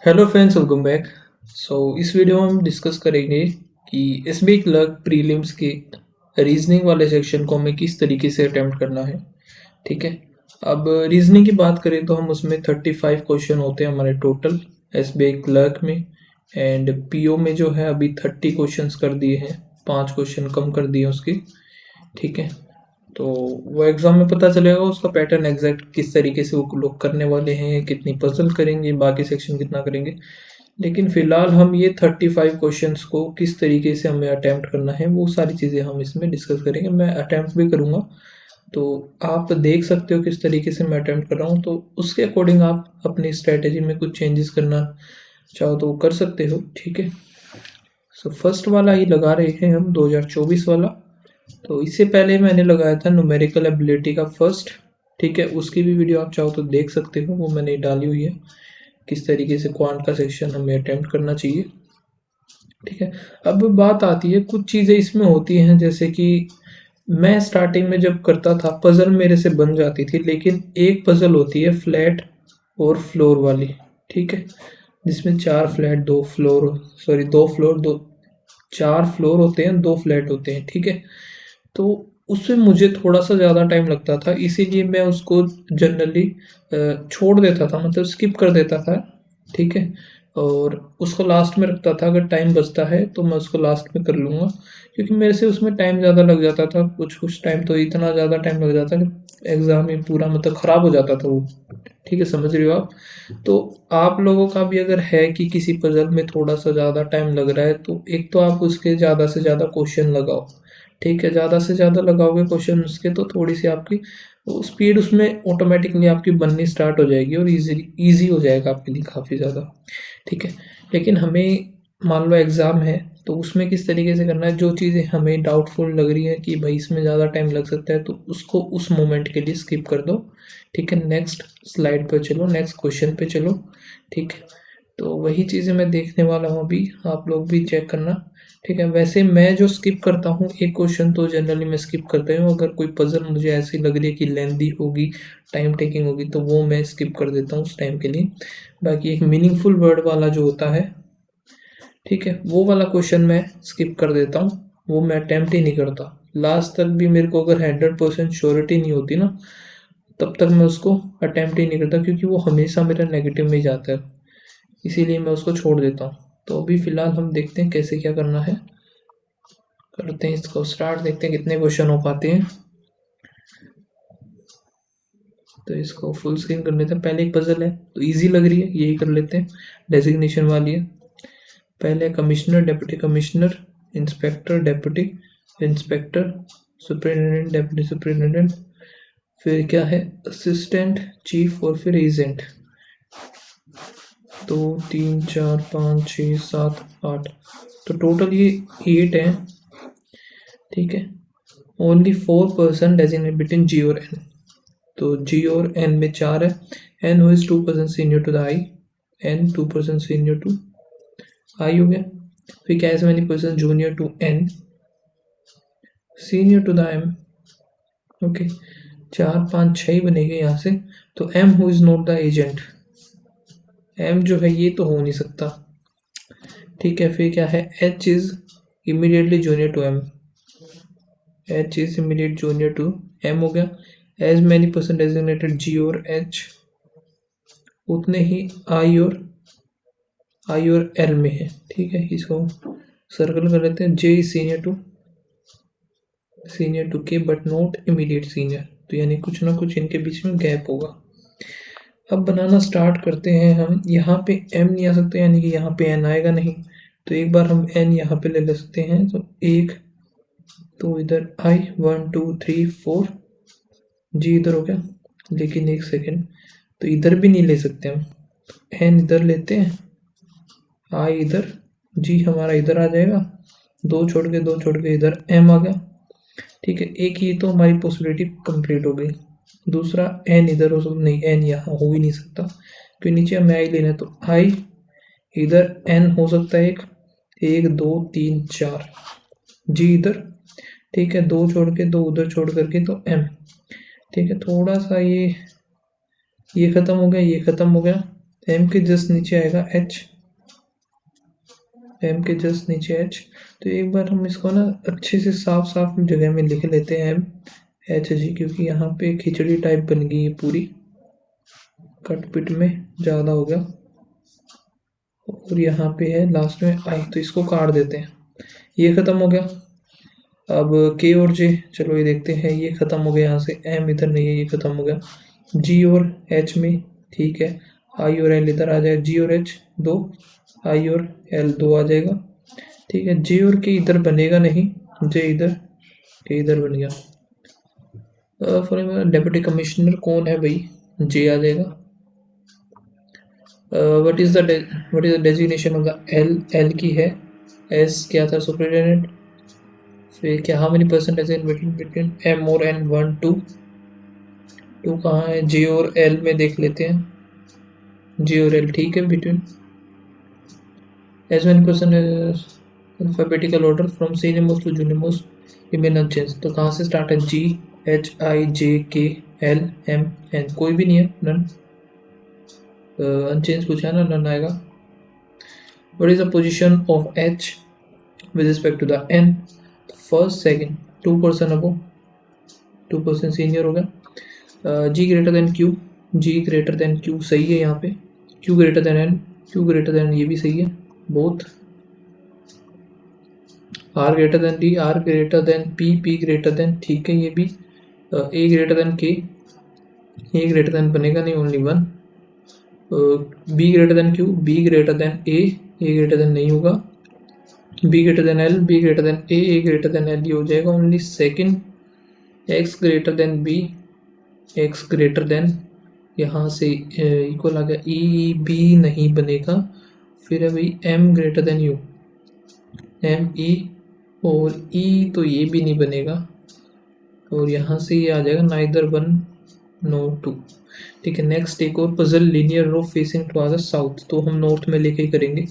Hello friends, welcome back. इस video में हम डिस्कस करेंगे कि एसबीआई क्लर्क प्रीलिम्स के रीजनिंग वाले सेक्शन को हमें किस तरीके से अटेम्प्ट करना है। ठीक है। अब रीजनिंग की बात करें तो हम उसमें 35 क्वेश्चन होते हैं हमारे टोटल एसबीआई क्लर्क में। एंड पीओ में जो है अभी 30 क्वेश्चंस कर दिए हैं, 5 क्वेश्चन कम कर दिए उसकी। ठीक है। तो वो एग्जाम में पता चलेगा उसका पैटर्न एग्जैक्ट किस तरीके से वो लोग करने वाले हैं, कितनी पजल करेंगे, बाकी सेक्शन कितना करेंगे। लेकिन फिलहाल हम ये 35 क्वेश्चंस को किस तरीके से हमें अटेम्प्ट करना है वो सारी चीज़ें हम इसमें डिस्कस करेंगे। मैं अटेम्प्ट भी करूँगा, तो आप देख सकते हो किस तरीके से मैं अटेम्प्ट कर रहा हूँ, तो उसके अकॉर्डिंग आप अपनी स्ट्रेटेजी में कुछ चेंजेस करना चाहो तो वो कर सकते हो। ठीक है। फर्स्ट वाला ही लगा रहे हैं हम, 2024 वाला। तो इससे पहले मैंने लगाया था न्यूमेरिकल एबिलिटी का फर्स्ट। ठीक है, उसकी भी वीडियो आप चाहो तो देख सकते हो, वो मैंने डाली हुई है किस तरीके से क्वांट का सेक्शन हमें अटेम्प्ट करना चाहिए। ठीक है। अब बात आती है, कुछ चीज़ें इसमें होती हैं जैसे कि मैं स्टार्टिंग में जब करता था पजल मेरे से बन जाती थी, लेकिन एक पजल होती है फ्लैट और फ्लोर वाली। ठीक है, जिसमें चार फ्लैट दो फ्लोर, सॉरी दो फ्लोर दो, चार फ्लोर होते हैं, दो फ्लैट होते हैं। ठीक है। तो उसमें मुझे थोड़ा सा ज़्यादा टाइम लगता था, इसीलिए मैं उसको जनरली छोड़ देता था, मतलब स्किप कर देता था। ठीक है। और उसको लास्ट में रखता था, अगर टाइम बचता है तो मैं उसको लास्ट में कर लूँगा, क्योंकि मेरे से उसमें टाइम ज़्यादा लग जाता था। कुछ कुछ टाइम तो इतना ज़्यादा टाइम लग जाता कि एग्ज़ाम ही पूरा मतलब ख़राब हो जाता था वो। ठीक है, समझ रहे हो आप। तो आप लोगों का भी अगर है कि किसी पजल में थोड़ा सा ज़्यादा टाइम लग रहा है, तो एक तो आप उसके ज़्यादा से ज़्यादा क्वेश्चन लगाओ। ठीक है, ज़्यादा से ज़्यादा लगाओगे क्वेश्चन उसके, तो थोड़ी सी आपकी स्पीड उसमें ऑटोमेटिकली आपकी बननी स्टार्ट हो जाएगी और इजी हो जाएगा आपके लिए काफ़ी ज़्यादा। ठीक है। लेकिन हमें मान लो एग्ज़ाम है, तो उसमें किस तरीके से करना है, जो चीज़ें हमें डाउटफुल लग रही है कि भाई इसमें ज़्यादा टाइम लग सकता है, तो उसको उस मोमेंट के लिए स्किप कर दो। ठीक है, नेक्स्ट स्लाइड पे चलो, नेक्स्ट क्वेश्चन पे चलो। ठीक है। तो वही चीज़ें मैं देखने वाला हूँ अभी, आप लोग भी चेक करना। ठीक है, वैसे मैं जो स्किप करता हूँ, एक क्वेश्चन तो जनरली मैं स्किप करता हूँ, अगर कोई पजल मुझे ऐसी लग रही है कि लेंदी होगी, टाइम टेकिंग होगी, तो वो मैं स्किप कर देता हूँ उस टाइम के लिए। बाकी एक मीनिंगफुल वर्ड वाला जो होता है, ठीक है, वो वाला क्वेश्चन मैं स्किप कर देता हूँ, वो मैं अटेम्प्ट ही नहीं करता। लास्ट तक भी मेरे को अगर 100% श्योरिटी नहीं होती ना, तब तक मैं उसको अटेम्प्ट ही नहीं करता, क्योंकि वो हमेशा मेरा नेगेटिव में ही जाता है, इसीलिए मैं उसको छोड़ देता हूँ। तो अभी फिलहाल हम देखते हैं कैसे क्या करना है, करते हैं इसको स्टार्ट, देखते हैं कितने क्वेश्चन हो पाते हैं। तो इसको फुल स्क्रीन कर लेते हैं। पहले एक पजल है तो इजी लग रही है, यही कर लेते हैं, डेजिग्नेशन वाली है। पहले commissioner, deputy commissioner, inspector, deputy inspector, superintendent, deputy superintendent, फिर क्या है, असिस्टेंट चीफ, और फिर एजेंट। 2 3 4 5 6 7 8, तो टोटल ये 8 है। ठीक है। ओनली 4% डेजिग्नेट बिटवीन जी और एन, तो जी और एन में 4 है। N who is 2% senior to the I, N 2% senior to I हो गया। फिर क्या, as many person junior to N, senior to the M. Okay, 4 5 6 ही बनेगा यहाँ से। तो M who is not the agent, M जो है ये तो हो नहीं सकता। ठीक है, फिर क्या है, H is immediately junior to M, H is immediate junior to M हो गया। As many person designated G और एच, उतने ही आई और एल में है। ठीक है, इसको सर्कल कर लेते हैं। जे इज सीनियर टू के बट नॉट इमीडिएट सीनियर, तो यानी कुछ ना कुछ इनके बीच में गैप होगा। अब बनाना स्टार्ट करते हैं हम। यहाँ पे एम नहीं आ सकते, यानी कि यहाँ पे एन आएगा नहीं, तो एक बार हम एन यहाँ पे ले सकते हैं। तो एक, तो इधर आई 1 2 3 4, जी इधर हो गया। लेकिन एक सेकेंड, तो इधर भी नहीं ले सकते हम, एन इधर लेते हैं, आई इधर, जी हमारा इधर आ जाएगा, दो छोड़ के इधर एम आ गया। ठीक है, एक ही तो हमारी पॉसिबिलिटी कंप्लीट हो गई। दूसरा एन इधर हो सकता नहीं, एन यहाँ हो ही नहीं सकता, क्योंकि नीचे हमें आई लेना है, तो आई इधर, एन हो सकता है एक, 1 2 3 4, जी इधर। ठीक है, दो छोड़ के दो उधर छोड़ करके, तो एम। ठीक है, थोड़ा सा ये खत्म हो गया, ये खत्म हो गया। एम के जस्ट नीचे आएगा एच, एम के जस्ट नीचे एच। तो एक बार हम इसको ना अच्छे से साफ साफ जगह में लिख लेते हैं एम एच जी, क्योंकि यहाँ पे खिचड़ी टाइप बन गई है पूरी, कटपिट में ज़्यादा हो गया। और यहाँ पे है लास्ट में आई, तो इसको काट देते हैं। ये ख़त्म हो गया। अब के और जे, चलो ये देखते हैं, ये ख़त्म हो गया। यहाँ से एम इधर नहीं है, ये ख़त्म हो गया। जी और एच में ठीक है, आई और एल इधर आ जाएगा, जी और एच दो, आई और एल दो आ जाएगा। ठीक है, जे और के इधर बनेगा नहीं, जे इधर, के इधर बन गया। फॉर डेप्यूटी कमिश्नर कौन है भाई, जे आ जाएगा। What is the designation of the L, L की है एस क्या था, सुपरिटेंडेंट। फिर क्या, how many percentage in between M और एन, 1 2, 2 कहाँ है, जे और एल में देख लेते हैं, जे और एल ठीक है, between as many percent alphabetical order from senior most to junior most remain unchange. तो कहाँ से स्टार्ट है, जी एच आई जे के एल एम एन, कोई भी नहीं है, नन। अनचेंज पूछा है ना, नन आएगा। What is the position of H with respect to the n, first second 2% above, 2% senior हो गया। G greater than Q, G greater than Q सही है यहाँ पे, Q greater than N, Q greater than ये भी सही है, both. R greater than D, R greater than P, P greater than, ठीक है ये भी। ए ग्रेटर देन के, ए ग्रेटर देन बनेगा नहीं, only one. B greater than Q, B greater than A greater than नहीं होगा। B greater than L, B greater than A greater than L, ये हो जाएगा only second. X greater than B, X greater than, यहाँ से equal आ गया, E B नहीं बनेगा। फिर अभी M greater than U, M E, और ई तो ये भी नहीं बनेगा, और यहाँ से ये आ जाएगा नाइदर वन नो टू। ठीक है, नेक्स्ट एक और puzzle, linear row facing towards south, तो हम नॉर्थ में लेके ही करेंगे।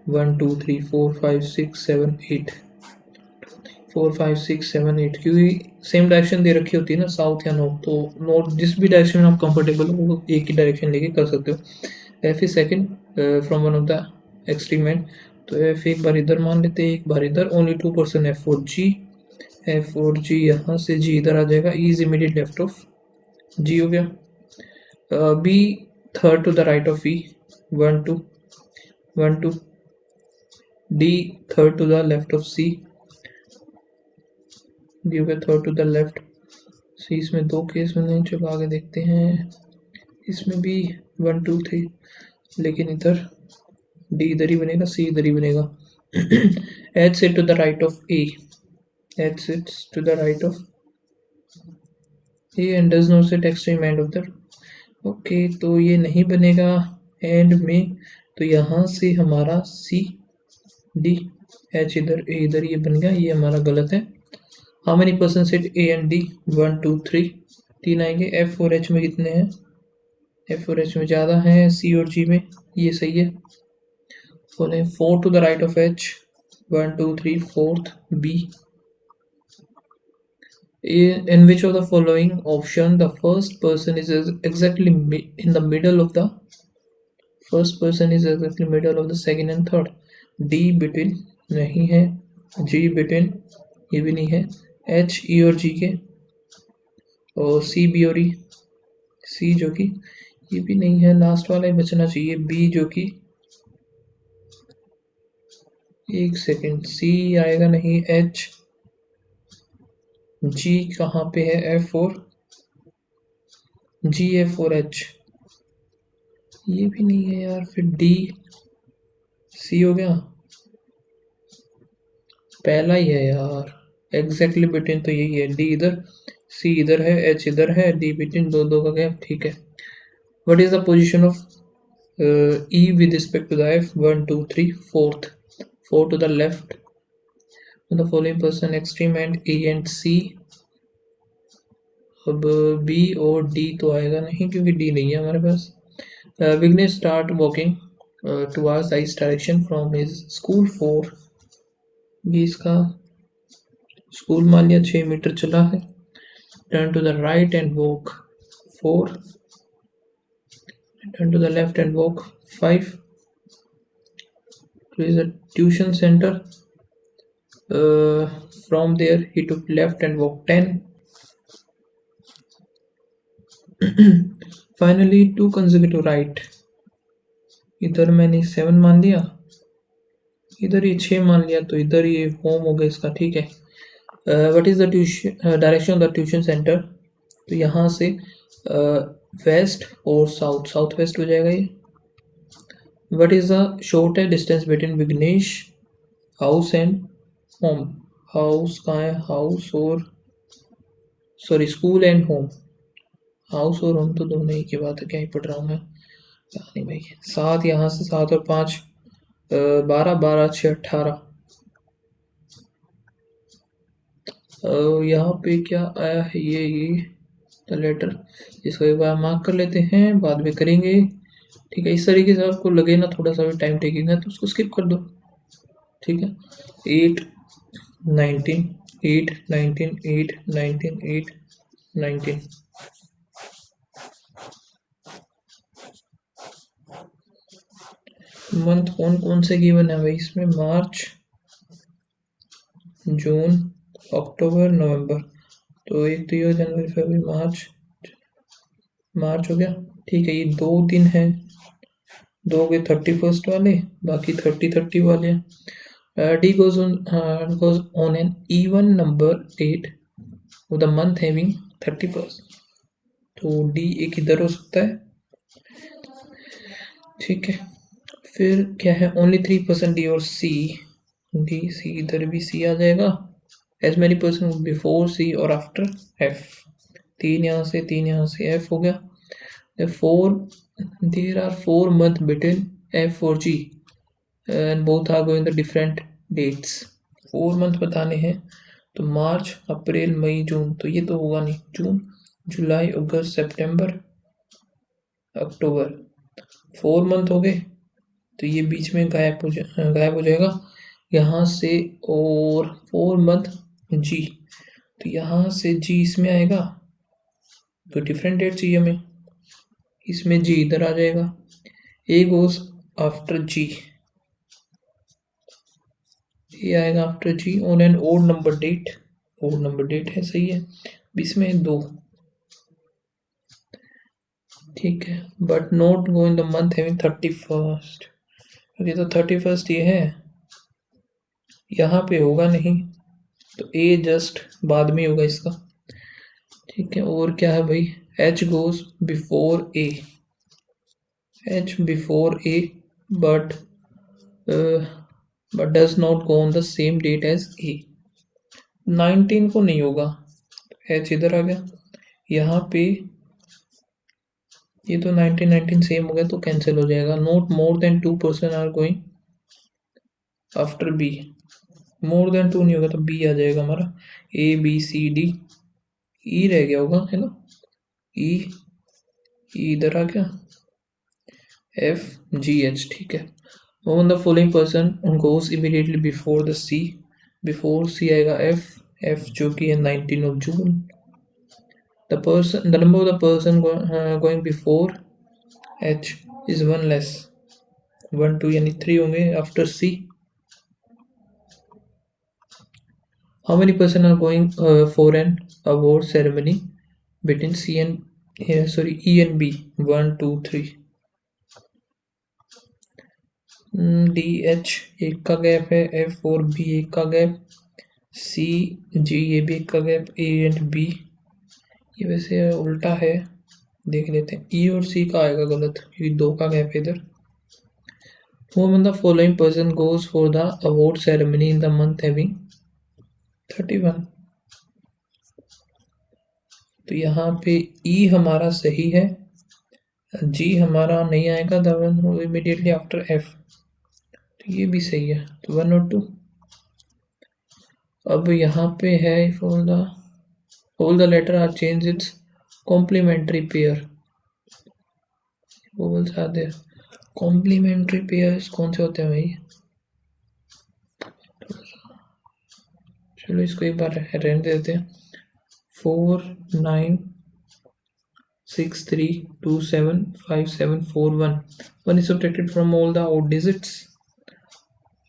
1 2 3 4 5 6 7 8, 4 5 6 7 8, क्योंकि सेम डायरेक्शन दे रखी होती है ना, साउथ या नॉर्थ, तो नॉर्थ जिस भी डायरेक्शन में आप कंफर्टेबल हो वो एक ही डायरेक्शन लेके कर सकते हो। F is second from one of the extreme and, तो एफ एक बार इधर मान लेते हैं, एक बार इधर, ओनली 2% एफ और जी, एफ और जी यहाँ से जी इधर आ जाएगा, E is immediate left of G हो गया। B third to the right of E, 1 2 1 2, D third to the left of C, D हो गया third to the left. C इसमें दो केस में नहीं, चलो आगे देखते हैं। इसमें भी 1 2 3, लेकिन इधर डी इधर ही बनेगा, सी इधर ही बनेगा। H sit to the right of A, H sits to the right of A and does not sit extreme end of the, okay तो ये नहीं बनेगा एंड में, तो यहाँ से हमारा सी डी, एच इधर ए इधर, ये बन गया, ये हमारा गलत है। How many percent sit A and D, 1 2 3, 3 आएंगे। एफ और एच में कितने हैं, एफ और एच में ज़्यादा है, सी और जी में, ये सही है। बोले 4 to the right of H, 1 2 3 fourth B. In which of the following option the first person is exactly in the middle of the, first person is exactly middle of the second and third, D between नहीं है, G between ये भी नहीं है, H E और G के, और C B और E, C जो कि ये भी नहीं है, लास्ट वाला ही बचना चाहिए, B जो कि, एक सेकेंड, C आएगा नहीं, H, G कहाँ पे है, F और G F और H, ये भी नहीं है यार, फिर D C हो गया, पहला ही है यार, एग्जैक्टली बिटवीन तो यही है, डी इधर, सी इधर है, एच इधर है, डी बिटवीन, दो दो का गैप, ठीक है। What is the position of E with respect to the F, 1 2 3 fourth, 4 to the left, the following person extreme end A and C. अब बी और डी तो आएगा नहीं, क्योंकि डी नहीं है हमारे पास। Vignesh start walking towards the east direction from his school for, भी इसका स्कूल मान लिया, 6 मीटर चला है। Turn to the right and walk 4, turn to the left and walk 5. There is a tuition center. From there he took left and walked 10. Finally 2 consecutive right. इधर मैंने 7 मान लिया, इधर ये 6 मान लिया, तो इधर ये होम हो गया इसका, ठीक है। What is the tuition direction of the tuition centre, तो यहाँ से वेस्ट और साउथ, साउथ वेस्ट हो जाएगा ये। What is the shortest distance between Vighnesh house and home, house कहाँ है, हाउस और sorry school and home, house और होम तो दोनों ही की बात है, क्या ही पढ़ रहा हूँ मैं, क्या नहीं भाई। 7 यहाँ से 7 और 5 12, 12 6 18। यहाँ पे क्या आया है, ये लेटर, इसको एक बार मार्क कर लेते हैं, बाद में करेंगे, ठीक है। इस तरीके से आपको लगे ना थोड़ा सा भी टाइम टेकिंग है तो उसको स्किप कर दो, ठीक है। 8 19 8 19 8 19 8 19। मंथ कौन कौन से गिवन है भाई इसमें, मार्च जून अक्टूबर नवंबर, तो एक तो ये जनवरी फरवरी मार्च, मार्च हो गया, ठीक है। ये 2 दिन है, 2 गए 31st वाले, बाकी 30 वाले हैं। D goes on an even number date of the month having 31st, तो D एक इधर हो सकता है, ठीक है। फिर क्या है, ओनली 3% D और C, D C इधर भी C आ जाएगा। As many person before C और आफ्टर F, 3 यहाँ से 3 यहाँ से F हो गया। There are 4 months between F और G and both are going the different dates। 4 month बताने हैं, तो मार्च अप्रैल मई जून, तो ये तो होगा नहीं, जून जुलाई अगस्त सितंबर अक्टूबर, 4 मंथ हो गए, तो ये बीच में गायब हो जाएगा यहाँ से। और 4 मंथ जी, तो यहाँ से जी इसमें आएगा, तो डिफरेंट डेट चाहिए हमें, इसमें जी इधर आ जाएगा। ए गोज आफ्टर जी, ये आएगा after G on an odd number date, odd number date है, सही है, इसमें 2, ठीक है। But not go in the month having 31st, ये तो 31st ये है, यहाँ पे होगा नहीं, तो ए जस्ट बाद में होगा इसका, ठीक है। और क्या है भाई, H goes before A, H before A, but does not go on the same date as A, 19 को नहीं होगा, एच इधर आ गया, यहाँ पे ये तो 19 सेम हो गया तो कैंसिल हो जाएगा। Not more than 2% are going after B, more than 2 नहीं होगा तो बी आ जाएगा हमारा, ए बी सी डी, ई रह गया होगा, है ना, ई इधर आ गया, एफ जी एच, ठीक है। One the following person goes immediately before the C, before C आएगा एफ, एफ जो कि है 19 of June. The number of the person going before H is 1 less, 1 2 यानी 3 होंगे after C. How many person are going for an award ceremony between C and E and B? 1 2 3। D H एक का gap है, F और B एक का gap, C G ये भी एक का गैप, A एंड B ये वैसे उल्टा है, देख लेते हैं। E और C का आएगा गलत क्योंकि 2 का गैप है इधर। Whom the following person goes for the award ceremony in the month having 31, तो यहाँ पे E हमारा सही है, G हमारा नहीं आएगा, the one immediately after F, तो ये भी सही है, तो 1 और 2। अब यहाँ पे है all the letter are changed its complementary pair, vowels are there, complementary pairs कौन से होते हैं भाई, चलो इसको एक बार रहने देते हैं। 4 9 63275741. 1 is subtracted from all the odd digits.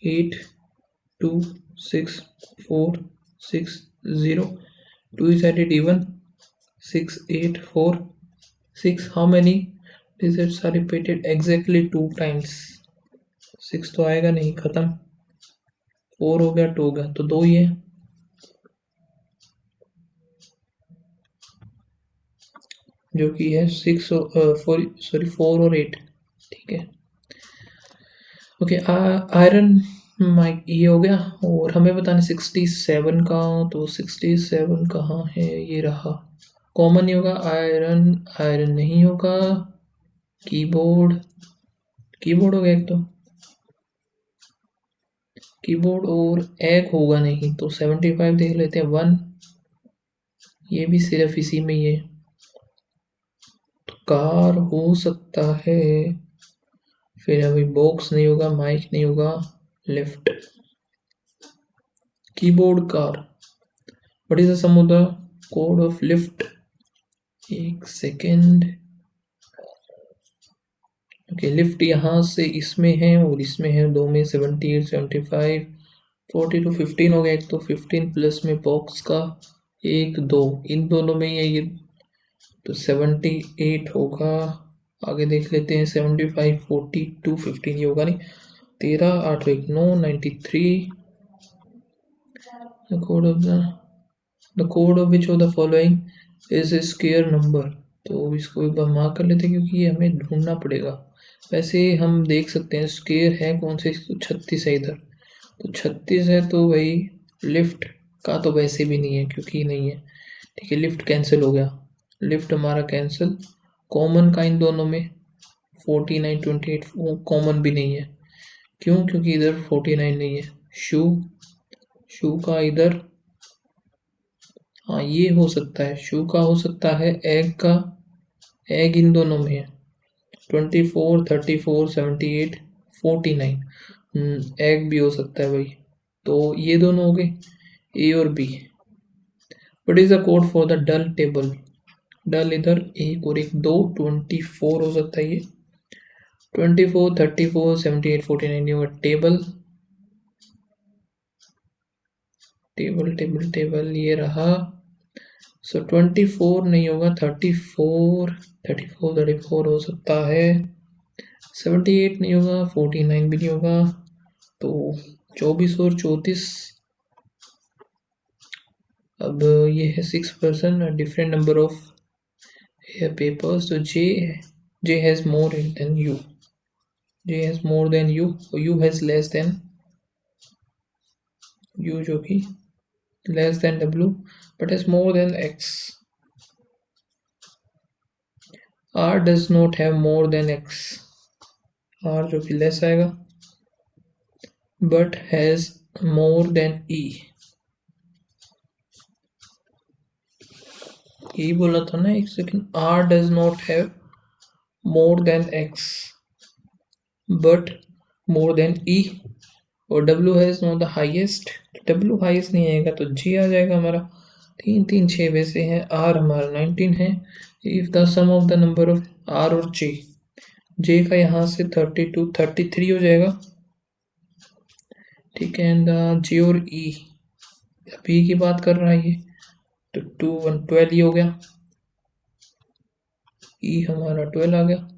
826460. 2 is added even. 6846. How many digits are repeated exactly 2 times? 6 तो आएगा नहीं, खत्म. 4 हो गया, 2 हो गया, तो 2 ही है. जो कि है 4 और 8. ठीक है. ओके, आयरन माइक ये हो गया. और हमें बताना 67 का, तो 67 कहाँ है? ये रहा. कॉमन नहीं होगा. आयरन आयरन नहीं होगा. कीबोर्ड कीबोर्ड हो गया एक, तो कीबोर्ड और एग होगा नहीं, तो 75 देख लेते हैं. 1 ये भी सिर्फ इसी में ही है. तो कार हो सकता है. फिर अभी बॉक्स नहीं होगा, माइक नहीं होगा. Lift, keyboard, car. What is the sum of the code of lift? एक सेकेंड. ओके, लिफ्ट यहाँ से इसमें है और इसमें है, दो में 78 75 42 15 हो गया. एक तो 15 प्लस में बॉक्स का 1 2, इन दोनों में ये तो 78 होगा. आगे देख लेते हैं. 75 42 15 ये होगा नहीं. 13 8 1 9 93. The code of which of the following is a square number? तो इसको एक बार मार्क कर लेते हैं क्योंकि ये हमें ढूंढना पड़ेगा. वैसे हम देख सकते हैं स्क्वायर है कौन से. 36 है इधर, तो 36 है, तो भाई लिफ्ट का तो वैसे भी नहीं है क्योंकि नहीं है. ठीक है, लिफ्ट कैंसिल हो गया. लिफ्ट हमारा कैंसिल. कॉमन का इन दोनों में 49 28 वो कॉमन भी नहीं है. क्यों? क्योंकि इधर 49 नहीं है. शू शू का इधर, हाँ ये हो सकता है. शू का हो सकता है. एग का, एग इन दोनों में है. 24 34 78 49. एग भी हो सकता है भाई. तो ये दोनों हो गए, ए और B. What is the code for the dull table? Dull इधर 1 और 1 2, 24 हो सकता है ये. 24 34 78 49 ये होगा टेबल. टेबल टेबल टेबल ये रहा. सो 24 नहीं होगा. 34 34 34 हो सकता है. 78 नहीं होगा. 49 भी नहीं होगा. तो 24 और 34. अब ये है 6% डिफरेंट नंबर ऑफ पेपर्स. तो J has more than U. J has more than U और U has less than U, जो कि less than w but is more than x. r does not have more than x. r जो कि less आएगा but has more than e. यही बोला था ना एक second. r does not have more than x but more than e. और w has not the highest. w highest नहीं आएगा तो g आ जाएगा हमारा. 3 3 6 वैसे हैं. r हमारा 19 है. If the sum of the number of r और j का यहाँ से 32 33 हो जाएगा. ठीक है. एंड j और e, p की बात कर रहा है ये, तो 2 1 12 ही हो गया. e हमारा 12 आ गया.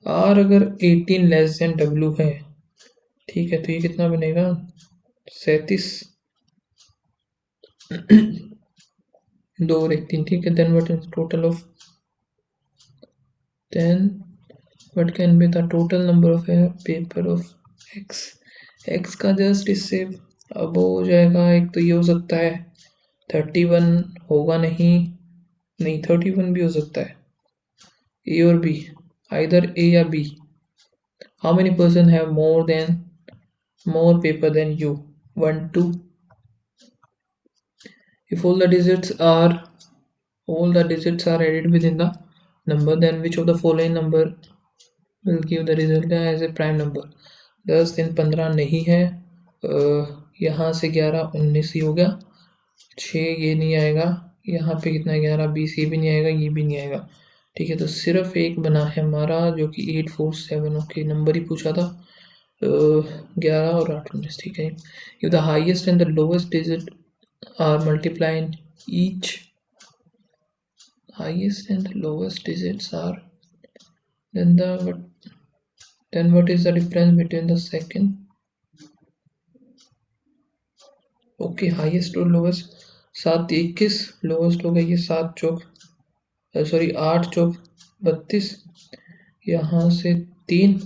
r अगर 18 लेस देन w है, ठीक है, तो ये कितना बनेगा? 37. 2 और 1 3. ठीक है. Then what is total of, then what can be the total number of paper of x. x का जस्ट इससे अब हो जाएगा. एक तो ये हो सकता है 31 होगा नहीं. 31 भी हो सकता है. ए और बी, आइदर ए या B. How many person have more paper than you? 1 2. If all the digits are added within the number, then which of the following number will give the result as a prime number? 10 3 15 नहीं है. यहाँ से 11 19 ही हो गया. 6 ये नहीं आएगा. यहाँ पे कितना 11 20 ये भी नहीं आएगा, ये भी नहीं आएगा. ठीक है, तो सिर्फ एक बना है हमारा जो कि 847। ओके, नंबर ही पूछा था 11 और 8 19। ठीक है, if the highest and the lowest digit are multiplied each, highest and lowest digits are, then what is the difference between the second? Okay, highest और लोवेस्ट 7 21, लोवेस्ट हो गया ये 7 चौक सॉरी 8 चौक 32, यहाँ से 3,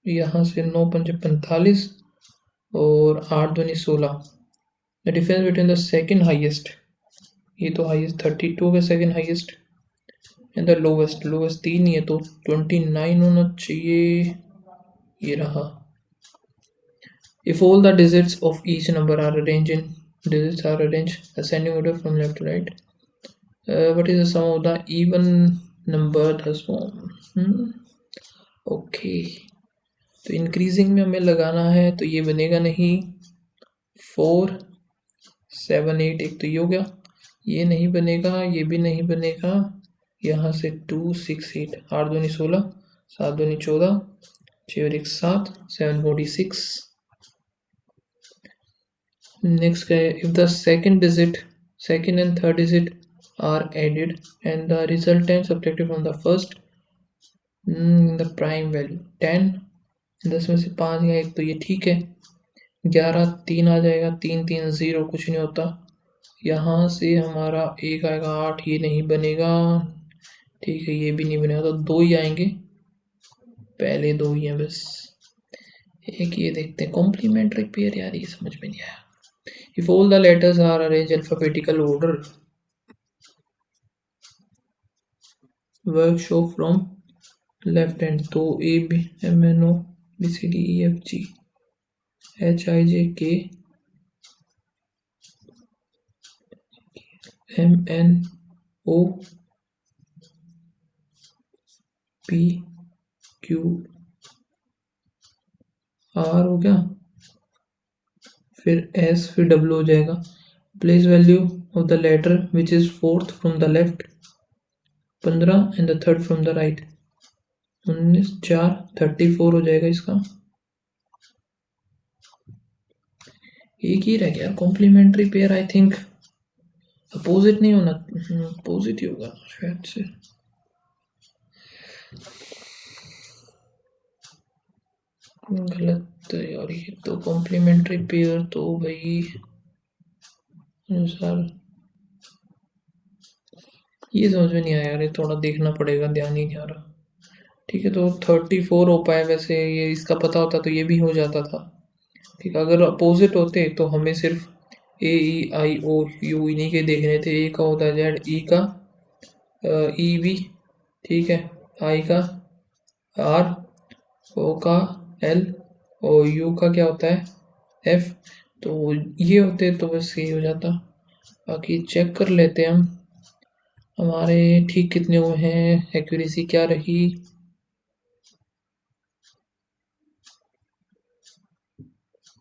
यहाँ से 9 पंजे 45 और 8 दूनी 16। The difference between the second highest, ये तो हाईएस्ट 32 का second highest and the lowest, lowest 3 ही है तो 29 होना चाहिए, ये रहा। If all the digits of each number are arranged ascending order from left to right, what is the sum of the even number thus formed? Okay, तो increasing में हमें लगाना है तो ये बनेगा नहीं 4 7 8, एक तो ये हो गया, ये नहीं बनेगा, ये भी नहीं बनेगा, यहाँ से 2 6 8, 8 दूनी 16, 7 दूनी 14, 6 और 1 7, 7 46। Next guy, if the second and third digit are added and the resultant subtracted from the first, the prime value 10, 10 में से 5 या 1 तो ये ठीक है, 11 3 आ जाएगा, 3 3 0 कुछ नहीं होता, यहाँ से हमारा 1 आएगा 8, ये नहीं बनेगा, ठीक है, ये भी नहीं बनेगा, तो 2 ही आएंगे, पहले 2 ही हैं बस। एक ये देखते हैं कॉम्प्लीमेंट्री पेयर, यार ये समझ में नहीं आया। If all the letters are arranged alphabetical order, work show from left hand, तो A B M N O B C D E F G H I J K M N O P Q R हो गया, फिर S, फिर W हो जाएगा। Place value of the letter which is fourth from the left 15 and the third from the right 19 4 34 हो जाएगा इसका। एक ही रह गया complementary pair, I think opposite नहीं होना, अपोजिट ही होगा शायद से। गलत यार, ये तो कॉम्प्लीमेंट्री पेयर तो भाई अनुसार ये समझ में नहीं आया यार, ये थोड़ा देखना पड़ेगा, ध्यान ही नहीं आ रहा। ठीक है, तो 34 हो पाए, वैसे ये इसका पता होता तो ये भी हो जाता था। ठीक है, अगर अपोजिट होते तो हमें सिर्फ ए ई आई ओ यू इन्हीं के देखने थे। ए का होता है जेड, ई का ई भी, ठीक है, आई का आर, ओ का एल और यू का क्या होता है एफ, तो ये होते तो बस यही हो जाता। बाकी चेक कर लेते हैं हम हमारे ठीक कितने हुए हैं, एक्यूरेसी क्या रही।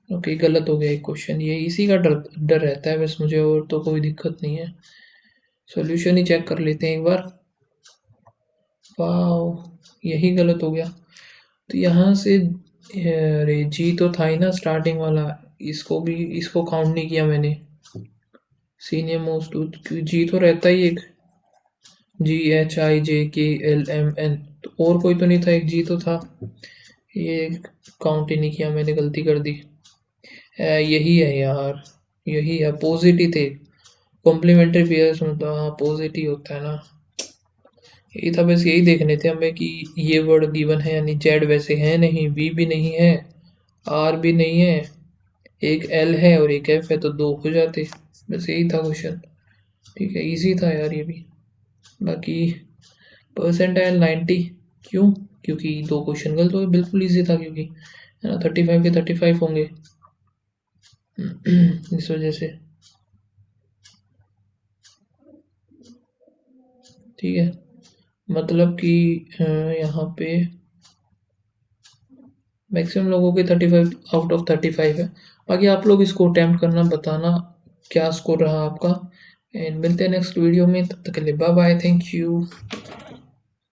ओके, गलत हो गया एक क्वेश्चन, ये इसी का डर डर रहता है बस मुझे, और तो कोई दिक्कत नहीं है। सॉल्यूशन ही चेक कर लेते हैं एक बार। वाह, यही गलत हो गया, तो यहाँ से अरे जी तो था ही ना स्टार्टिंग वाला, इसको काउंट नहीं किया मैंने। सीनियर मोस्ट जी तो रहता ही एक, जी एच आई जे के एल एम एन, तो और कोई तो नहीं था, एक जी तो था, ये काउंट ही नहीं किया मैंने, गलती कर दी। यही है यार, यही है, अपोजिट ही थे कॉम्प्लीमेंट्री पेयर्स में, तो अपोजिट ही होता है ना। यही था बस, यही देखने थे हमें कि ये वर्ड गिवन है, यानी जेड वैसे है नहीं, वी भी नहीं है, आर भी नहीं है, एक एल है और एक एफ है, तो 2 हो जाते, बस यही था क्वेश्चन। ठीक है, इजी था यार ये भी। बाकी परसेंटाइल 90 क्यों, क्योंकि 2 क्वेश्चन गलत हो गए, बिल्कुल इजी था, क्योंकि है ना 35 के 35 होंगे इस वजह से। ठीक है, मतलब कि यहाँ पे मैक्सिमम लोगों के 35 आउट ऑफ 35 है। बाकी आप लोग इसको अटेम्प्ट करना, बताना क्या स्कोर रहा आपका, एंड मिलते हैं नेक्स्ट वीडियो में, तब तक के लिए बाय बाय, थैंक यू।